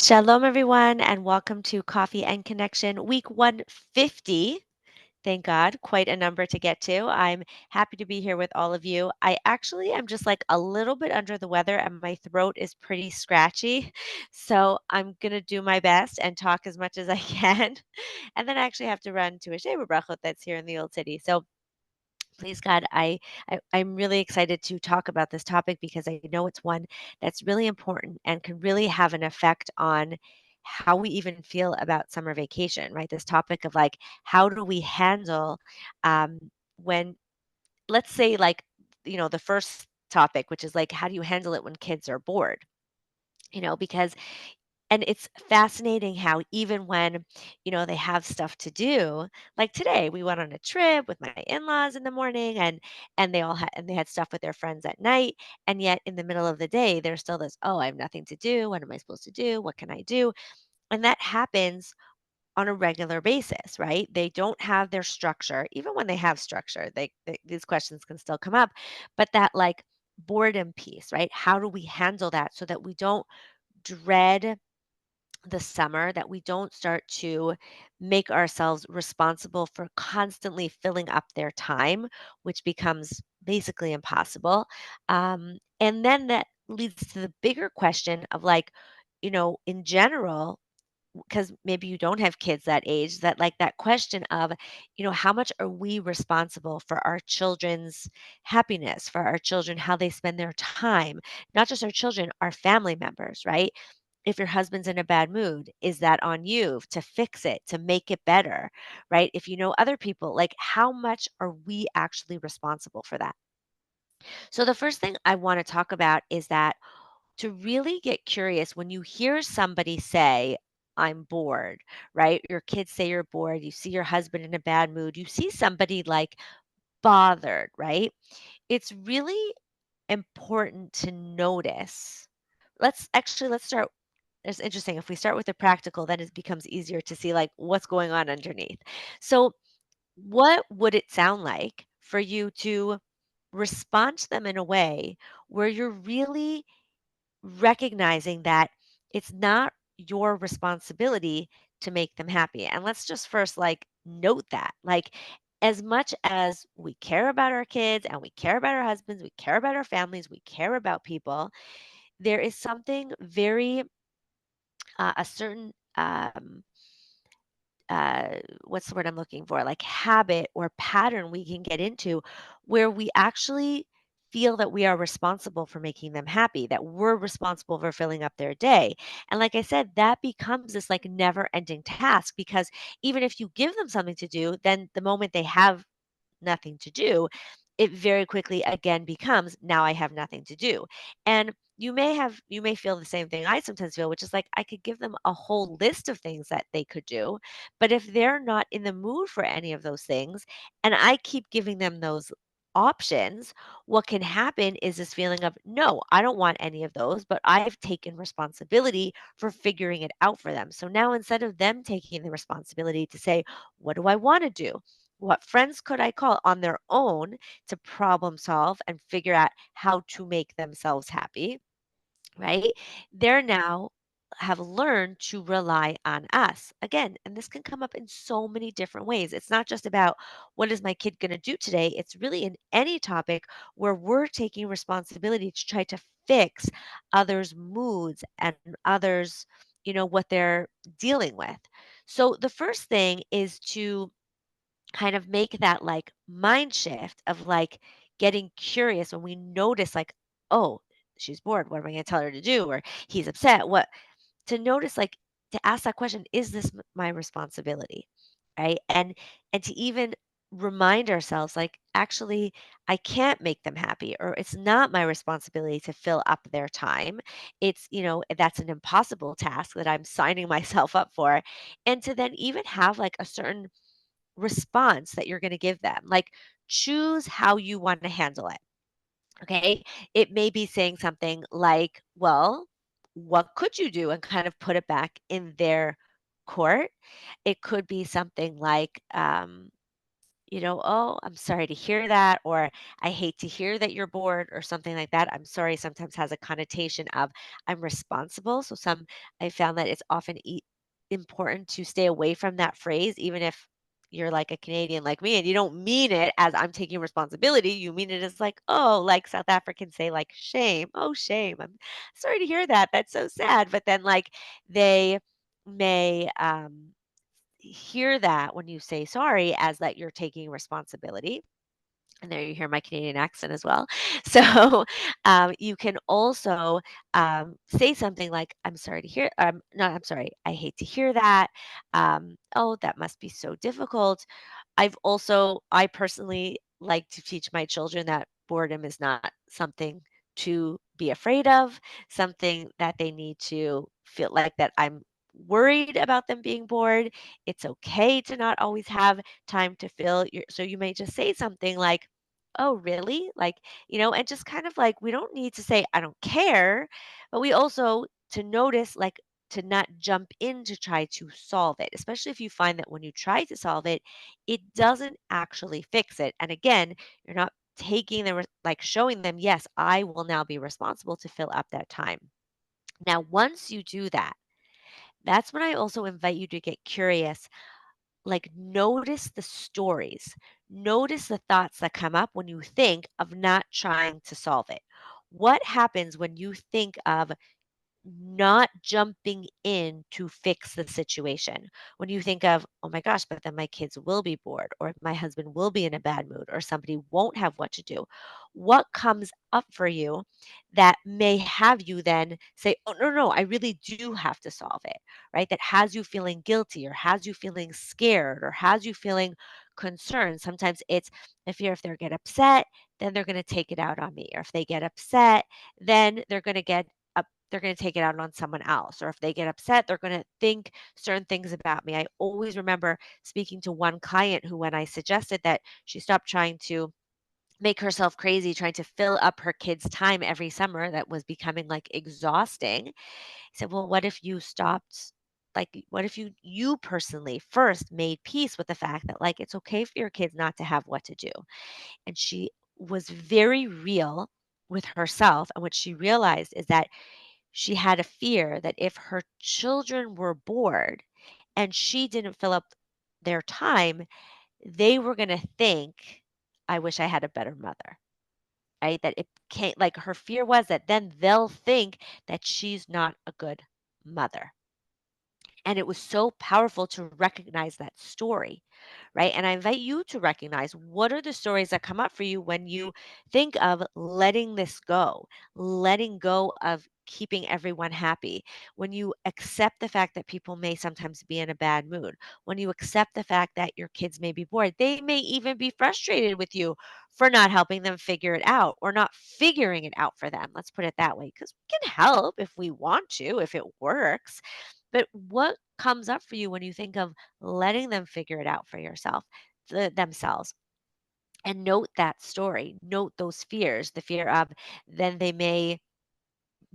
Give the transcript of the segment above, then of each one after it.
Shalom, everyone, and welcome to Coffee and Connection, week 150. Thank God, quite a number to get to. I'm happy to be here with all of you. I actually am just like a little bit under the weather, and my throat is pretty scratchy. So I'm going to do my best and talk as much as I can. And then I actually have to run to a Sheba Brachot that's here in the Old City. So please God, I'm really excited to talk about this topic because I know it's one that's really important and can really have an effect on how we even feel about summer vacation, right? This topic of like, how do we handle um, when, let's say, like, the first topic, which is like, how do you handle it when kids are bored? Because and it's fascinating how even when, they have stuff to do, like today, we went on a trip with my in-laws in the morning and they had stuff with their friends at night, and yet in the middle of the day, there's still this, "Oh, I have nothing to do. What am I supposed to do? What can I do?" And that happens on a regular basis, right? They don't have their structure. Even when they have structure, these questions can still come up, but that like boredom piece, right? How do we handle that so that we don't dread the summer, that we don't start to make ourselves responsible for constantly filling up their time, which becomes basically impossible. And then that leads to the bigger question of like, in general, because maybe you don't have kids that age, that like that question of, how much are we responsible for our children's happiness, for our children, how they spend their time, not just our children, our family members, right? If your husband's in a bad mood, is that on you to fix it, to make it better, right? If you know other people, like how much are we actually responsible for that? So, the first thing I want to talk about is that to really get curious when you hear somebody say, I'm bored, right? Your kids say you're bored, you see your husband in a bad mood, you see somebody like bothered, right? It's really important to notice. Let's start. It's interesting. If we start with the practical, then it becomes easier to see like what's going on underneath. So, what would it sound like for you to respond to them in a way where you're really recognizing that it's not your responsibility to make them happy? And let's just first like note that. Like, as much as we care about our kids and we care about our husbands, we care about our families, we care about people, there is something very a certain what's the word I'm looking for? Like habit or pattern we can get into where we actually feel that we are responsible for making them happy, that we're responsible for filling up their day. And like I said, that becomes this like never ending task because even if you give them something to do, then the moment they have nothing to do, it very quickly again becomes, now I have nothing to do. And you may feel the same thing I sometimes feel, which is like I could give them a whole list of things that they could do, but if they're not in the mood for any of those things and I keep giving them those options, what can happen is this feeling of, no, I don't want any of those, but I've taken responsibility for figuring it out for them. So now instead of them taking the responsibility to say, what do I want to do? What friends could I call on their own to problem solve and figure out how to make themselves happy, right? They're now have learned to rely on us again. And this can come up in so many different ways. It's not just about what is my kid going to do today, it's really in any topic where we're taking responsibility to try to fix others' moods and others, what they're dealing with. So the first thing is to kind of make that like mind shift of like getting curious when we notice like, oh, she's bored, what am I going to tell her to do, or he's upset, what, to notice, like, to ask that question, is this my responsibility, right? And to even remind ourselves like, actually, I can't make them happy, or it's not my responsibility to fill up their time. It's, that's an impossible task that I'm signing myself up for. And to then even have like a certain response that you're going to give them. Like, choose how you want to handle it. Okay. It may be saying something like, well, what could you do? And kind of put it back in their court. It could be something like, "Oh, I'm sorry to hear that," or "I hate to hear that you're bored," or something like that. I'm sorry sometimes has a connotation of I'm responsible. So I found that it's often important to stay away from that phrase, even if you're like a Canadian like me and you don't mean it as I'm taking responsibility. You mean it as like, oh, like South Africans say, like shame. Oh, shame. I'm sorry to hear that. That's so sad. But then like they may hear that when you say sorry as that you're taking responsibility. And there you hear my Canadian accent as well. So you can also say something like, I'm sorry to hear, no, I'm sorry, I hate to hear that. Oh, that must be so difficult. I personally like to teach my children that boredom is not something to be afraid of, something that they need to feel like that I'm worried about them being bored. It's okay to not always have time to fill your, so you may just say something like, "Oh, really?" Like, and just kind of like we don't need to say I don't care, but we also to notice like to not jump in to try to solve it, especially if you find that when you try to solve it, it doesn't actually fix it. And again, you're not taking the like showing them, yes, I will now be responsible to fill up that time. Now, once you do that, that's when I also invite you to get curious, like notice the stories, notice the thoughts that come up when you think of not trying to solve it. What happens when you think of not jumping in to fix the situation. When you think of, oh my gosh, but then my kids will be bored, or my husband will be in a bad mood, or somebody won't have what to do, what comes up for you that may have you then say, oh, no, no, I really do have to solve it, right? That has you feeling guilty, or has you feeling scared, or has you feeling concerned. Sometimes it's the fear if they get upset, then they're going to take it out on me. Or if they get upset, then they're going to take it out on someone else. Or if they get upset, they're going to think certain things about me. I always remember speaking to one client who, when I suggested that she stop trying to make herself crazy, trying to fill up her kids' time every summer, that was becoming like exhausting. I said, well, what if you stopped? Like, what if you personally first made peace with the fact that like it's okay for your kids not to have what to do? And she was very real with herself. And what she realized is that she had a fear that if her children were bored and she didn't fill up their time, they were going to think, I wish I had a better mother, right? That it can't, like her fear was that then they'll think that she's not a good mother. And it was so powerful to recognize that story, right? And I invite you to recognize what are the stories that come up for you when you think of letting this go, letting go of keeping everyone happy, when you accept the fact that people may sometimes be in a bad mood, when you accept the fact that your kids may be bored, they may even be frustrated with you for not helping them figure it out or not figuring it out for them. Let's put it that way, because we can help if we want to, if it works. But what comes up for you when you think of letting them figure it out for themselves? And note that story, note those fears, the fear of then they may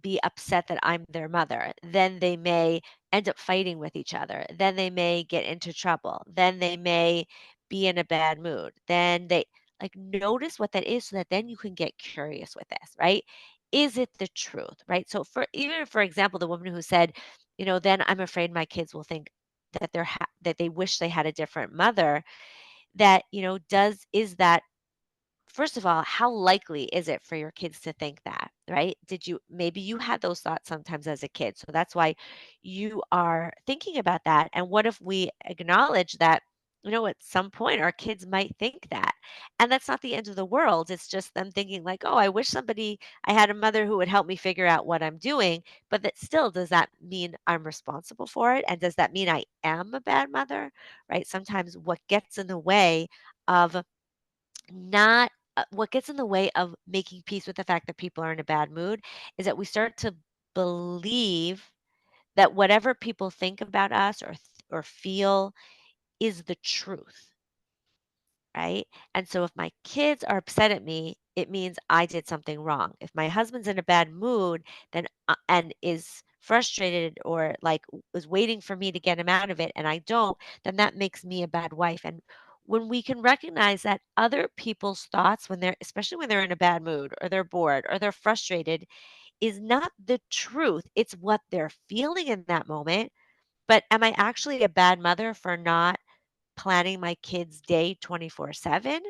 be upset that I'm their mother. Then they may end up fighting with each other. Then they may get into trouble. Then they may be in a bad mood. Then they like notice what that is so that then you can get curious with this, right? Is it the truth, right? So for even for example, the woman who said, then I'm afraid my kids will think that that they wish they had a different mother, that, does is that first of all, how likely is it for your kids to think that, right? Maybe you had those thoughts sometimes as a kid. So that's why you are thinking about that. And what if we acknowledge that, at some point our kids might think that? And that's not the end of the world. It's just them thinking, like, oh, I had a mother who would help me figure out what I'm doing. But that still, does that mean I'm responsible for it? And does that mean I am a bad mother, right? Sometimes what gets in the way of not what gets in the way of making peace with the fact that people are in a bad mood is that we start to believe that whatever people think about us or feel is the truth, right? And so if my kids are upset at me, it means I did something wrong. If my husband's in a bad mood, then and is frustrated or like is waiting for me to get him out of it and I don't, then that makes me a bad wife. And When we can recognize that other people's thoughts when they're especially when they're in a bad mood or they're bored or they're frustrated is not the truth. It's what they're feeling in that moment. But am I actually a bad mother for not planning my kid's day 24/7?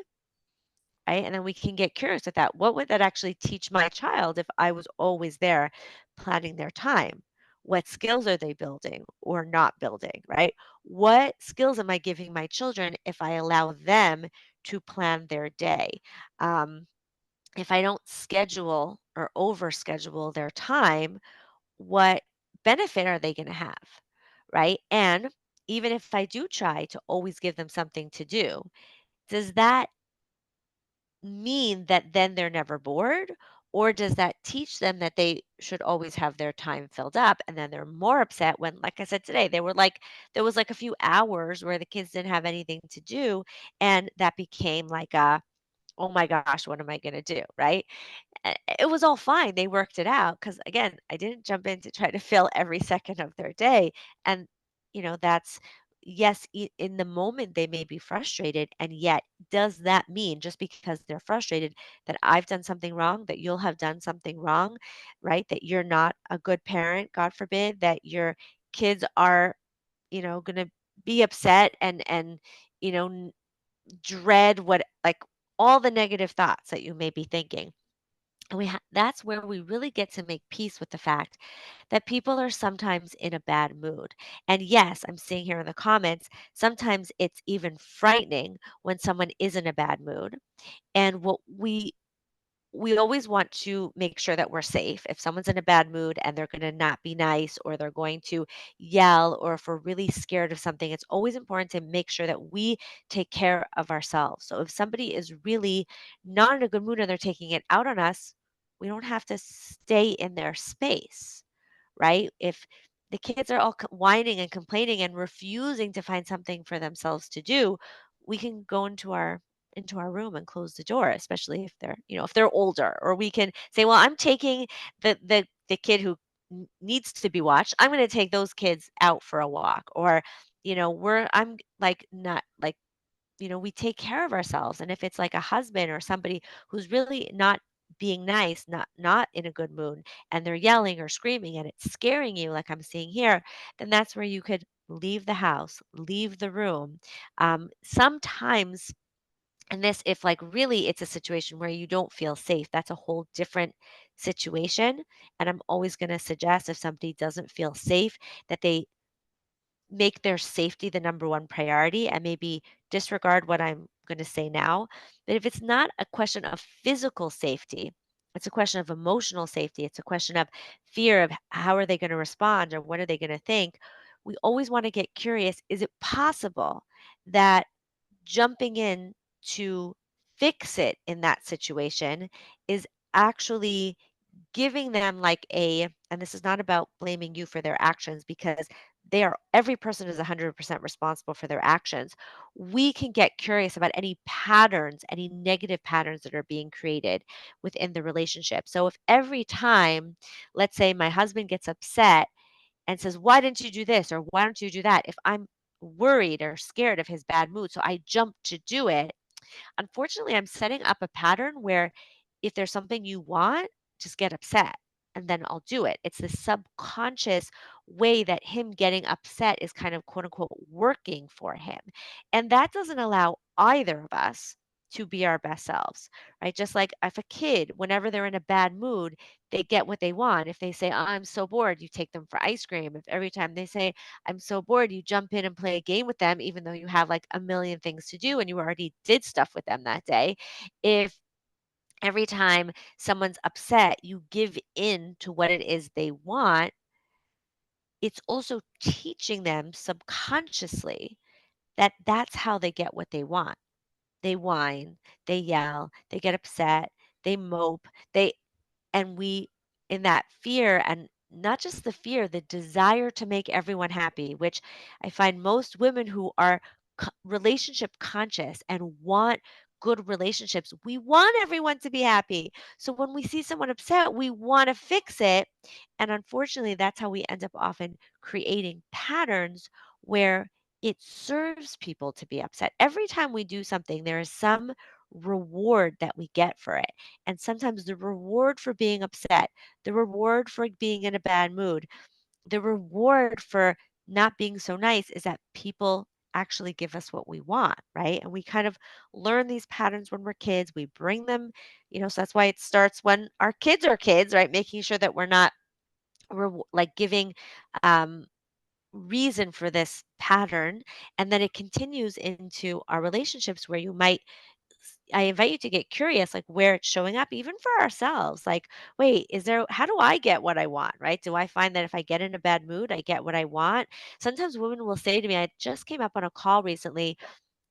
Right? And then we can get curious with that. What would that actually teach my child if I was always there planning their time? What skills are they building or not building, right? What skills am I giving my children if I allow them to plan their day? Um, if I don't schedule or over schedule their time, what benefit are they going to have? Right. And even if I do try to always give them something to do, does that mean that then they're never bored? Or does that teach them that they should always have their time filled up and then they're more upset when, like I said today, there was like a few hours where the kids didn't have anything to do. And that became like oh my gosh, what am I going to do? Right. It was all fine. They worked it out because, again, I didn't jump in to try to fill every second of their day. And, that's yes, in the moment they may be frustrated. And yet, does that mean just because they're frustrated that I've done something wrong, that you'll have done something wrong, right? That you're not a good parent, God forbid, that your kids are, going to be upset and, you know, n- dread what, like, all the negative thoughts that you may be thinking. And that's where we really get to make peace with the fact that people are sometimes in a bad mood. And yes, I'm seeing here in the comments, sometimes it's even frightening when someone is in a bad mood. And what we always want to make sure that we're safe. If someone's in a bad mood and they're going to not be nice or they're going to yell or if we're really scared of something, it's always important to make sure that we take care of ourselves. So if somebody is really not in a good mood and they're taking it out on us, we don't have to stay in their space, right? If the kids are all whining and complaining and refusing to find something for themselves to do, we can go into our room and close the door, especially if they're older, or we can say, "Well, I'm taking the kid who needs to be watched. I'm going to take those kids out for a walk," or I'm like not like we take care of ourselves. And if it's like a husband or somebody who's really not being nice, not in a good mood, and they're yelling or screaming and it's scaring you, like I'm seeing here, then that's where you could leave the house, leave the room. Sometimes, and this, if like really it's a situation where you don't feel safe, that's a whole different situation. And I'm always going to suggest if somebody doesn't feel safe, that they make their safety the number one priority and maybe disregard what I'm going to say now. But if it's not a question of physical safety, it's a question of emotional safety. It's a question of fear of how are they going to respond or what are they going to think. We always want to get curious. Is it possible that jumping in to fix it in that situation is actually giving them like and this is not about blaming you for their actions because every person is 100% responsible for their actions. We can get curious about any patterns, any negative patterns that are being created within the relationship. So if every time, let's say my husband gets upset and says, "Why didn't you do this?" or "Why don't you do that?" If I'm worried or scared of his bad mood, so I jump to do it, unfortunately, I'm setting up a pattern where if there's something you want, just get upset and then I'll do it. It's the subconscious way that him getting upset is kind of quote unquote working for him. And that doesn't allow either of us to be our best selves, right? Just like if a kid, whenever they're in a bad mood, they get what they want. If they say, "Oh, I'm so bored," you take them for ice cream. If every time they say, "I'm so bored," you jump in and play a game with them, even though you have like a million things to do and you already did stuff with them that day. If every time someone's upset, you give in to what it is they want, it's also teaching them subconsciously that that's how they get what they want. They whine, they yell, they get upset, they mope, and we in that fear, and not just the fear, the desire to make everyone happy, which I find most women who are relationship conscious and want good relationships, we want everyone to be happy. So when we see someone upset, we want to fix it. And unfortunately, that's how we end up often creating patterns where it serves people to be upset. Every time we do something, there is some reward that we get for it. And sometimes the reward for being upset, the reward for being in a bad mood, the reward for not being so nice is that people actually give us what we want, right? And we kind of learn these patterns when we're kids. We bring them, so that's why it starts when our kids are kids, right? Making sure that we're not like giving um reason for this pattern, and then it continues into our relationships where you might I invite you to get curious, like where it's showing up, even for ourselves. Like, wait, how do I get what I want? Right? Do I find that if I get in a bad mood, I get what I want? Sometimes women will say to me, I just came up on a call recently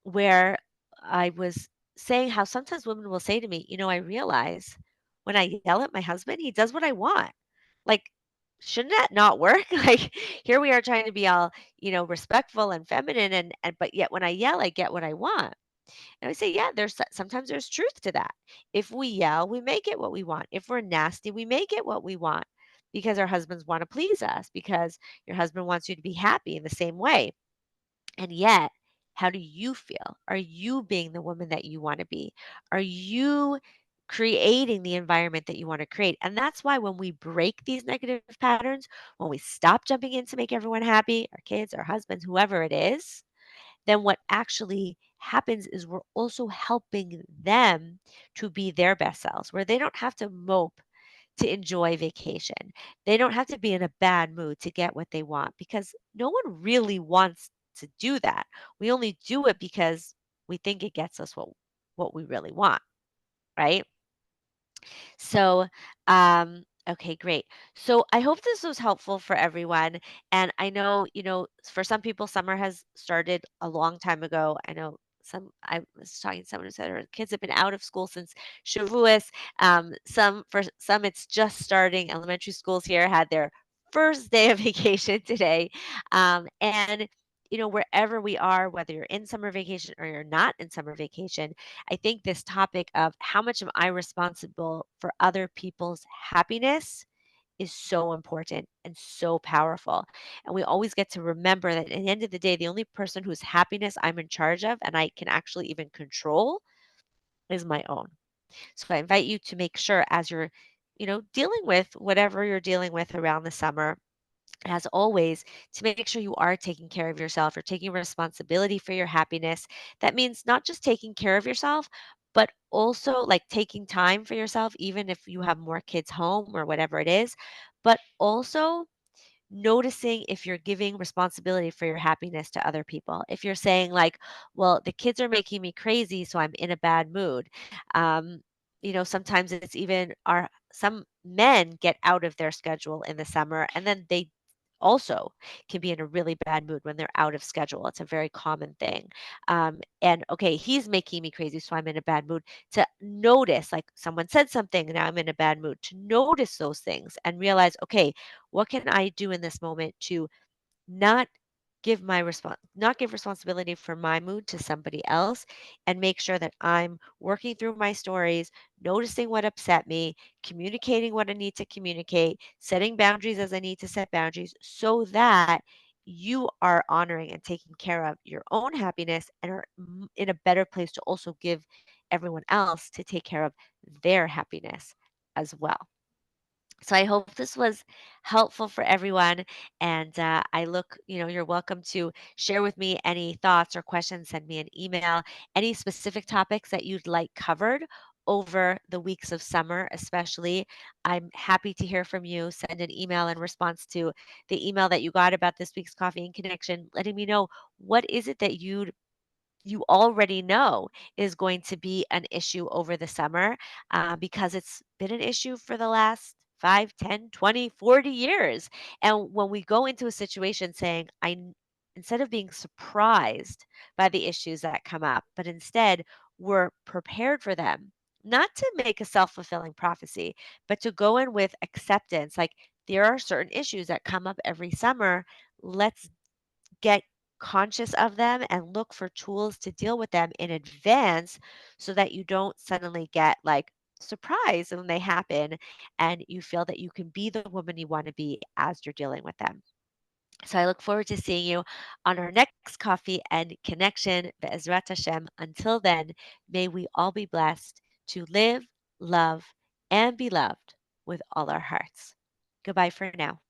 where I was saying how sometimes women will say to me, I realize when I yell at my husband, he does what I want. Like, shouldn't that not work? Like, here we are trying to be all, respectful and feminine, and but yet when I yell, I get what I want. And I say, yeah, sometimes there's truth to that. If we yell, we may get what we want. If we're nasty, we may get what we want because our husbands want to please us, because your husband wants you to be happy in the same way. And yet, how do you feel? Are you being the woman that you want to be? Are you creating the environment that you want to create? And that's why when we break these negative patterns, when we stop jumping in to make everyone happy, our kids, our husbands, whoever it is, then what actually happens is we're also helping them to be their best selves, where they don't have to mope to enjoy vacation. They don't have to be in a bad mood to get what they want, because no one really wants to do that. We only do it because we think it gets us what we really want, right? So, okay, great. So I hope this was helpful for everyone. And I know, for some people, summer has started a long time ago. I know I was talking to someone who said her kids have been out of school since Shavuos. For some, it's just starting. Elementary schools here had their first day of vacation today. And, wherever we are, whether you're in summer vacation or you're not in summer vacation, I think this topic of how much am I responsible for other people's happiness is so important and so powerful. And we always get to remember that at the end of the day, the only person whose happiness I'm in charge of and I can actually even control is my own. So I invite you to make sure as you're, dealing with whatever you're dealing with around the summer, as always, to make sure you are taking care of yourself. You're taking responsibility for your happiness. That means not just taking care of yourself, but also like taking time for yourself, even if you have more kids home or whatever it is, but also noticing if you're giving responsibility for your happiness to other people. If you're saying like, well, the kids are making me crazy, so I'm in a bad mood. Um, sometimes it's even some men get out of their schedule in the summer, and then they also can be in a really bad mood when they're out of schedule. It's a very common thing. And okay, he's making me crazy, so I'm in a bad mood. To notice, like someone said something, and now I'm in a bad mood. To notice those things and realize, okay, what can I do in this moment to not not give responsibility for my mood to somebody else, and make sure that I'm working through my stories, noticing what upset me, communicating what I need to communicate, setting boundaries as I need to set boundaries, so that you are honoring and taking care of your own happiness and are in a better place to also give everyone else to take care of their happiness as well. So I hope this was helpful for everyone. And you're welcome to share with me any thoughts or questions, send me an email, any specific topics that you'd like covered over the weeks of summer, especially. I'm happy to hear from you. Send an email in response to the email that you got about this week's Coffee and Connection, letting me know what is it that you already know is going to be an issue over the summer, because it's been an issue for the last 5, 10, 20, 40 years. And when we go into a situation saying, instead of being surprised by the issues that come up, but instead we're prepared for them, not to make a self fulfilling prophecy, but to go in with acceptance. Like, there are certain issues that come up every summer. Let's get conscious of them and look for tools to deal with them in advance, so that you don't suddenly get like surprised when they happen, and you feel that you can be the woman you want to be as you're dealing with them. So I look forward to seeing you on our next coffee and connection, Be'ezrat Hashem. Until then, may we all be blessed to live, love, and be loved with all our hearts. Goodbye for now.